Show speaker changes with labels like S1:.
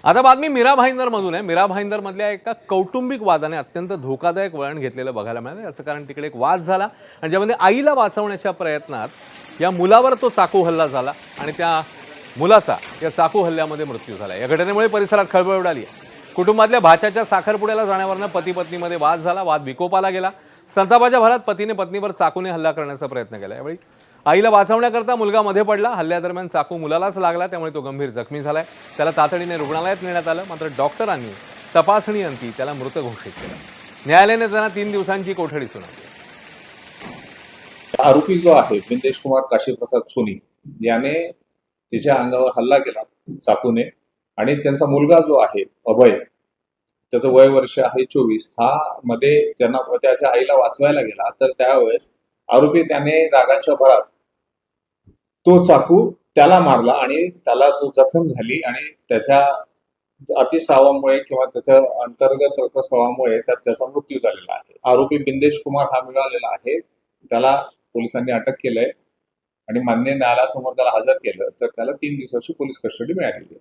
S1: आता बातमी मीरा भाईंदरमधून आहे. मीरा भाईंदरमधल्या एका कौटुंबिक वादाने अत्यंत धोकादायक वळण घेतलेलं बघायला मिळालं. असं कारण तिकडे एक वाद झाला आणि ज्यामध्ये आईला वाचवण्याच्या प्रयत्नात या मुलावर तो चाकू हल्ला झाला आणि त्या मुलाचा या चाकू हल्ल्यामध्ये मृत्यू झाला. या घटनेमुळे परिसरात खळबळ उडाली आहे. कुटुंबातल्या भाच्याच्या साखरपुड्याला जाण्यावरनं पती पत्नीमध्ये वाद झाला. वाद विकोपाला गेला. संतापाच्या भरात पतीने पत्नीवर चाकूने हल्ला करण्याचा प्रयत्न केला. यावेळी आईला वाचवण्याकरता मुलगा मध्ये पडला. हल्ल्यादरम्यान चाकू मुलालाच लागला, त्यामुळे तो गंभीर जखमी झालाय. त्याला तातडीने रुग्णालयात नेण्यात आलं, मात्र डॉक्टरांनी तपासणीअंती त्याला मृत घोषित केलं. न्यायालयाने त्यांना 3 दिवसांची कोठडी सुनावली.
S2: आरोपी जो आहे बिंदेश कुमार काशीप्रसाद सोनी याने तिच्या अंगावर हल्ला केला चाकूने आणि त्यांचा मुलगा जो आहे अभय, त्याचं वय वर्ष आहे 24, हा मध्ये त्यांना त्याच्या आईला वाचवायला गेला. तर त्यावेळेस आरोपी त्याने रागाच्या भरात तो चाकू त्याला मारला आणि त्याला तो जखम झाली आणि त्याच्या अतिस्रावामुळे किंवा त्याच्या अंतर्गत रक्तस्रावामुळे त्याचा मृत्यू झालेला आहे. आरोपी बिंदेश कुमार हा मिळालेला आहे. त्याला पोलिसांनी अटक केलंय आणि मान्य न्यायालयासमोर त्याला हजर केलं तर त्याला 3 दिवसाची पोलीस कस्टडी मिळालेली आहे.